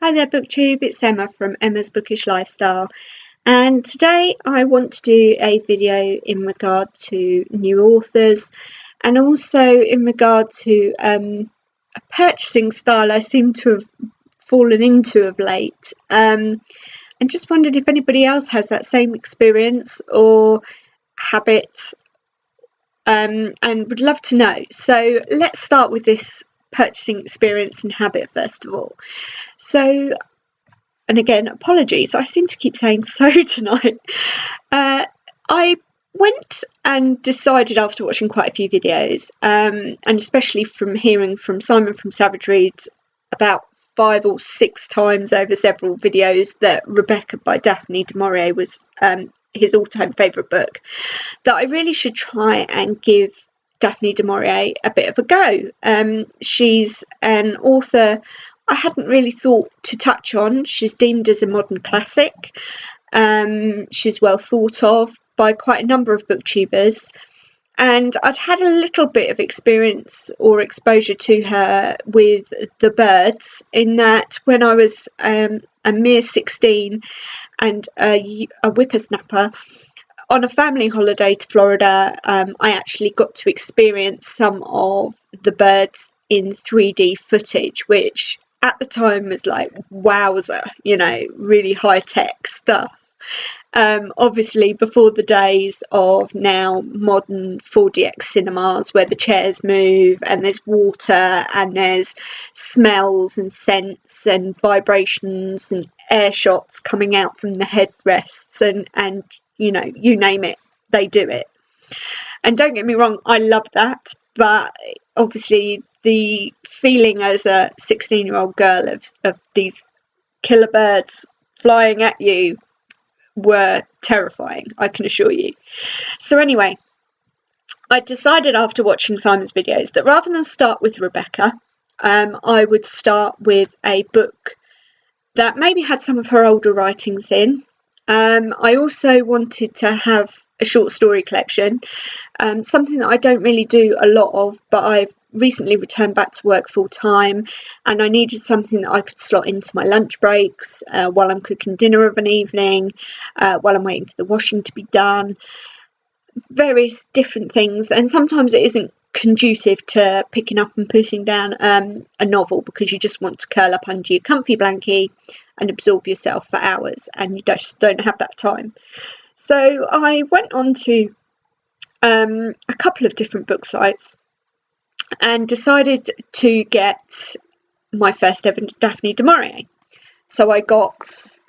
Hi there, BookTube. It's Emma from Emma's Bookish Lifestyle, and today I want to do a video in regard to new authors and also in regard to a purchasing style I seem to have fallen into of late, and just wondered if anybody else has that same experience or habit, and would love to know. So let's start with this purchasing experience and habit first of all. So, and again, apologies, I seem to keep saying so tonight. I went and decided after watching quite a few videos, and especially from hearing from Simon from Savage Reads about 5 or 6 times over several videos that Rebecca by Daphne du Maurier was his all-time favourite book, that I really should try and give Daphne du Maurier a bit of a go. She's an author I hadn't really thought to touch on. She's deemed as a modern classic. She's well thought of by quite a number of booktubers, and I'd had a little bit of experience or exposure to her with The Birds, in that when I was a mere 16 and a whippersnapper on a family holiday to Florida, I actually got to experience some of The Birds in 3D footage, which at the time was like, wowzer, really high-tech stuff. Obviously before the days of now modern 4DX cinemas where the chairs move and there's water and there's smells and scents and vibrations and air shots coming out from the headrests and you name it, they do it. And don't get me wrong, I love that, but obviously the feeling as a 16-year-old girl of these killer birds flying at you were terrifying, I can assure you. So anyway, I decided after watching Simon's videos that rather than start with Rebecca, I would start with a book that maybe had some of her older writings in. I also wanted to have a short story collection, something that I don't really do a lot of, but I've recently returned back to work full time and I needed something that I could slot into my lunch breaks, while I'm cooking dinner of an evening, while I'm waiting for the washing to be done, various different things. And sometimes it isn't conducive to picking up and putting down a novel because you just want to curl up under your comfy blankie and absorb yourself for hours, and you just don't have that time. So I went on to a couple of different book sites and decided to get my first ever Daphne du Maurier. So I got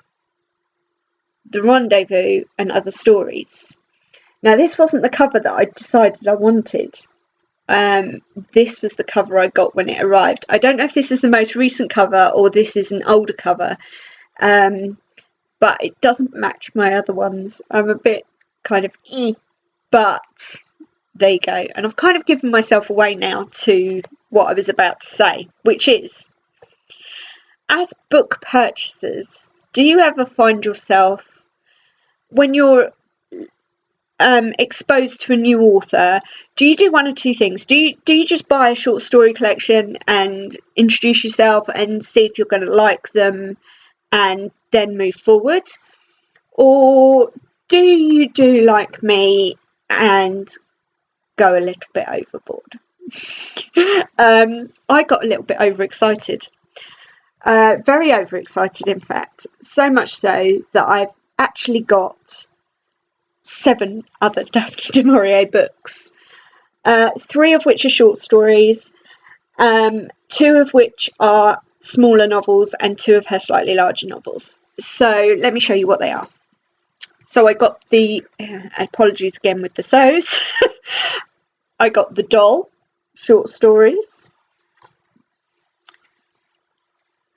The Rendezvous and Other Stories. Now this wasn't the cover that I decided I wanted. This was the cover I got when it arrived. I don't know if this is the most recent cover or this is an older cover, but it doesn't match my other ones. I'm a bit kind of but there you go. And I've kind of given myself away now to what I was about to say, which is, as book purchasers, do you ever find yourself, when you're exposed to a new author, do you do one or two things? Do you just buy a short story collection and introduce yourself and see if you're going to like them and then move forward? Or do you do like me and go a little bit overboard? I got a little bit overexcited. Very overexcited, in fact. So much so that I've actually got 7 other Daphne du Maurier books, 3 of which are short stories, 2 of which are smaller novels, and 2 of her slightly larger novels. So let me show you what they are. So I got the, apologies again with the so's, I got The Doll, short stories,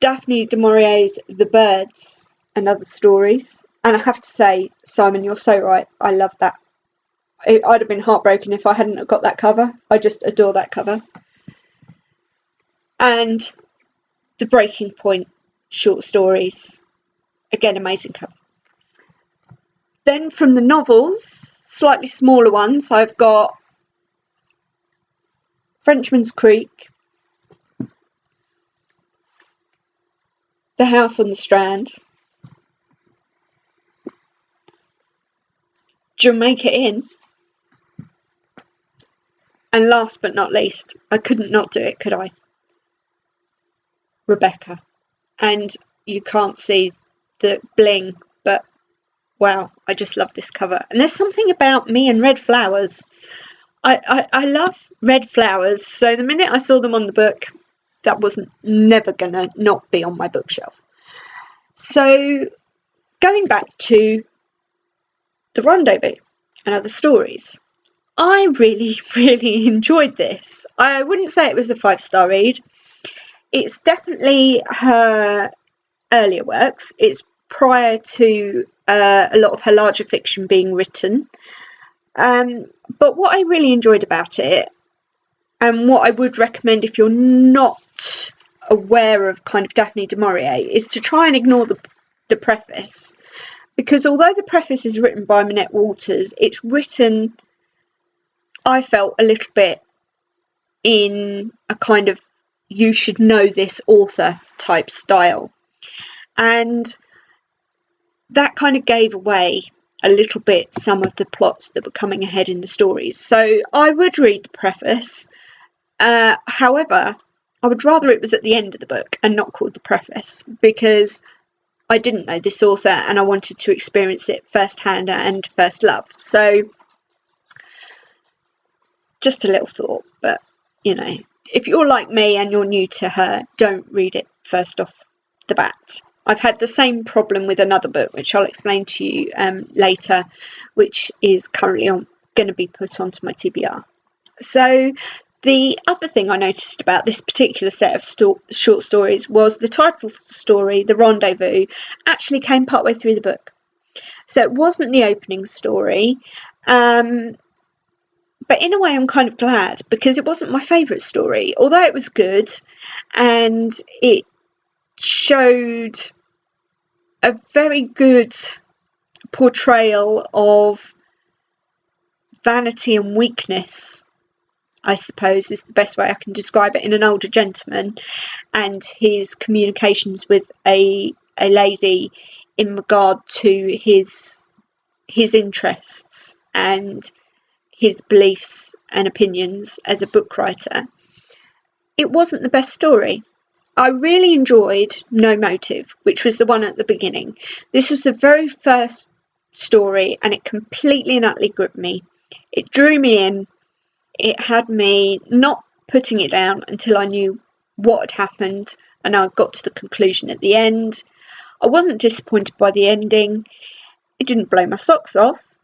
Daphne du Maurier's The Birds and Other Stories. And I have to say, Simon, you're so right. I love that. I'd have been heartbroken if I hadn't got that cover. I just adore that cover. And The Breaking Point short stories. Again, amazing cover. Then from the novels, slightly smaller ones, I've got Frenchman's Creek, The House on the Strand. Do you make it in? And last but not least, I couldn't not do it, could I? Rebecca. And you can't see the bling, but wow, I just love this cover. And there's something about me and red flowers. I love red flowers, so the minute I saw them on the book, that wasn't never gonna not be on my bookshelf. So going back to The Rendezvous and Other Stories, I really, really enjoyed this. I wouldn't say it was a 5-star read. It's definitely her earlier works. It's prior to a lot of her larger fiction being written. But what I really enjoyed about it, and what I would recommend if you're not aware of kind of Daphne du Maurier, is to try and ignore the preface. Because although the preface is written by Minette Walters, it's written, I felt, a little bit in a kind of you should know this author type style. And that kind of gave away a little bit some of the plots that were coming ahead in the stories. So I would read the preface. However, I would rather it was at the end of the book and not called the preface, because I didn't know this author and I wanted to experience it firsthand and first love. So just a little thought, but you know, if you're like me and you're new to her, don't read it first off the bat. I've had the same problem with another book, which I'll explain to you later, which is currently going to be put onto my TBR. So the other thing I noticed about this particular set of short stories was the title story, The Rendezvous, actually came partway through the book. So it wasn't the opening story, but in a way I'm kind of glad, because it wasn't my favourite story. Although it was good and it showed a very good portrayal of vanity and weakness, I suppose is the best way I can describe it, in an older gentleman and his communications with a lady in regard to his interests and his beliefs and opinions as a book writer. It wasn't the best story. I really enjoyed No Motive, which was the one at the beginning. This was the very first story and it completely and utterly gripped me. It drew me in. It had me not putting it down until I knew what had happened and I got to the conclusion at the end. I wasn't disappointed by the ending. It didn't blow my socks off,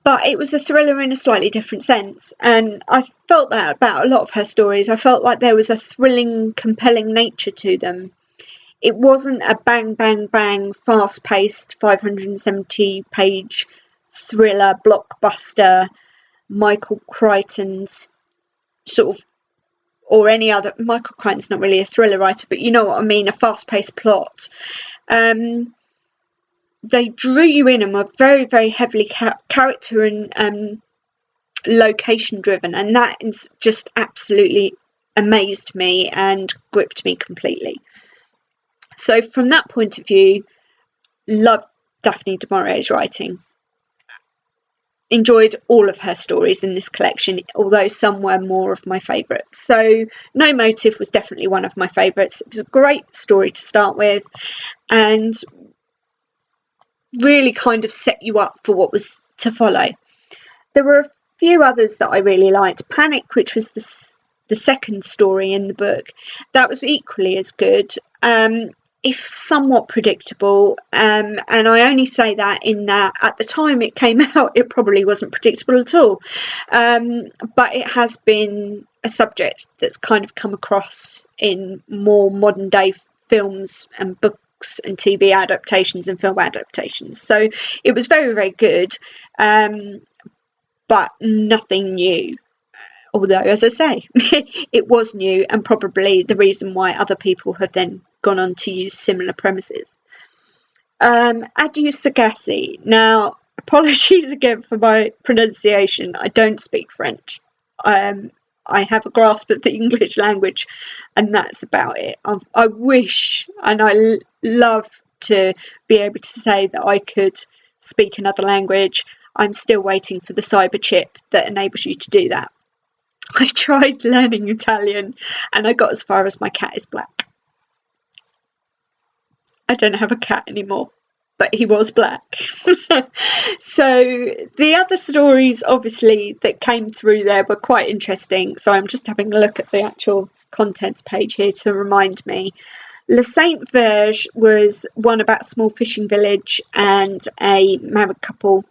but it was a thriller in a slightly different sense, and I felt that about a lot of her stories. I felt like there was a thrilling, compelling nature to them. It wasn't a bang, bang, bang, fast-paced 570-page thriller, blockbuster, Michael Crichton's sort of, or any other. Michael Crichton's not really a thriller writer, but you know what I mean, a fast-paced plot. They drew you in and were very, very heavily character and location driven, and that just absolutely amazed me and gripped me completely. So from that point of view, loved Daphne du Maurier's writing. Enjoyed all of her stories in this collection, although some were more of my favourites. So No Motive was definitely one of my favourites. It was a great story to start with and really kind of set you up for what was to follow. There were a few others that I really liked. Panic, which was the second story in the book, that was equally as good, if somewhat predictable, and I only say that in that at the time it came out it probably wasn't predictable at all, but it has been a subject that's kind of come across in more modern day films and books and TV adaptations and film adaptations. So it was very, very good, but nothing new. Although, as I say, it was new and probably the reason why other people have then gone on to use similar premises. Adieu Sagacity. Now, apologies again for my pronunciation. I don't speak French. I have a grasp of the English language, and that's about it. I wish, and I love to be able to say that I could speak another language. I'm still waiting for the cyber chip that enables you to do that. I tried learning Italian and I got as far as my cat is black. I don't have a cat anymore, but he was black. So the other stories, obviously, that came through there were quite interesting. So I'm just having a look at the actual contents page here to remind me. Le Saint Verge was one about a small fishing village and a married couple,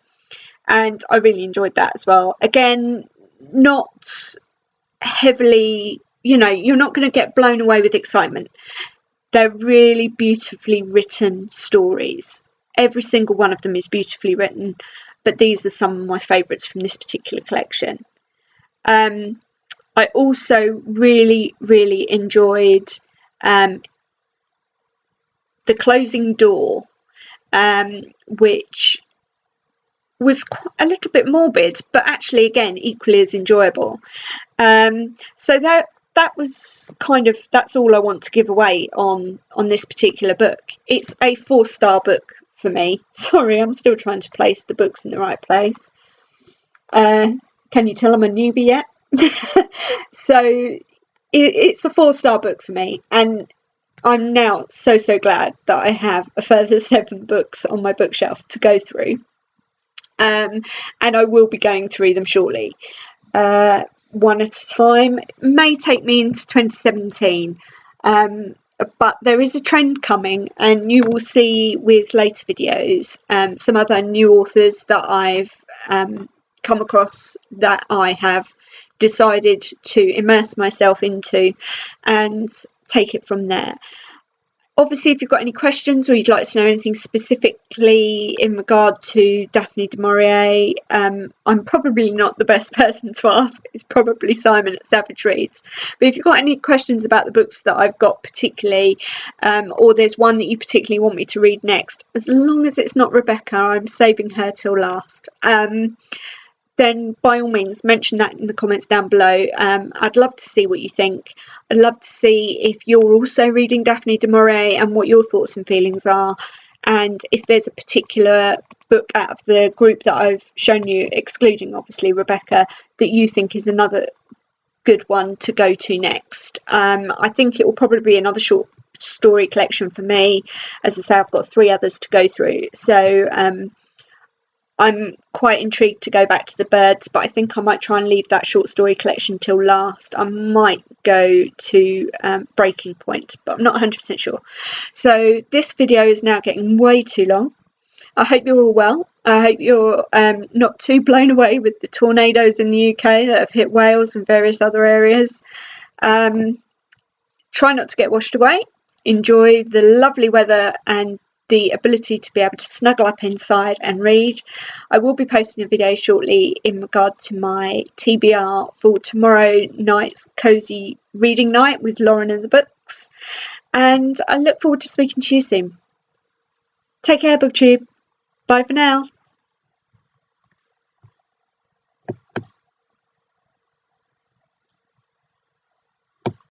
and I really enjoyed that as well. Again, not heavily, you're not going to get blown away with excitement. They're really beautifully written stories. Every single one of them is beautifully written, but these are some of my favourites from this particular collection. I also really, really enjoyed The Closing Door, which was a little bit morbid, but actually, again, equally as enjoyable. So that was that's all I want to give away on this particular book. It's a 4-star book for me. Sorry, I'm still trying to place the books in the right place. Can you tell I'm a newbie yet? So it's a 4-star book for me, and I'm now so glad that I have a further 7 books on my bookshelf to go through. And I will be going through them shortly, one at a time. It may take me into 2017, but there is a trend coming, and you will see with later videos some other new authors that I've come across that I have decided to immerse myself into and take it from there. Obviously, if you've got any questions or you'd like to know anything specifically in regard to Daphne du Maurier, I'm probably not the best person to ask. It's probably Simon at Savage Reads. But if you've got any questions about the books that I've got particularly, or there's one that you particularly want me to read next, as long as it's not Rebecca, I'm saving her till last. Then by all means mention that in the comments down below. I'd love to see what you think. I'd love to see if you're also reading Daphne du Maurier and what your thoughts and feelings are, and if there's a particular book out of the group that I've shown you, excluding obviously Rebecca, that you think is another good one to go to next. I think it will probably be another short story collection for me. As I say, I've got 3 others to go through, so I'm quite intrigued to go back to the birds, but I think I might try and leave that short story collection till last. I might go to Breaking Point, but I'm not 100% sure. So this video is now getting way too long. I hope you're all well. I hope you're not too blown away with the tornadoes in the UK that have hit Wales and various other areas. Try not to get washed away. Enjoy the lovely weather and the ability to be able to snuggle up inside and read. I will be posting a video shortly in regard to my TBR for tomorrow night's cozy reading night with Lauren and the books, and I look forward to speaking to you soon. Take care, BookTube. Bye for now.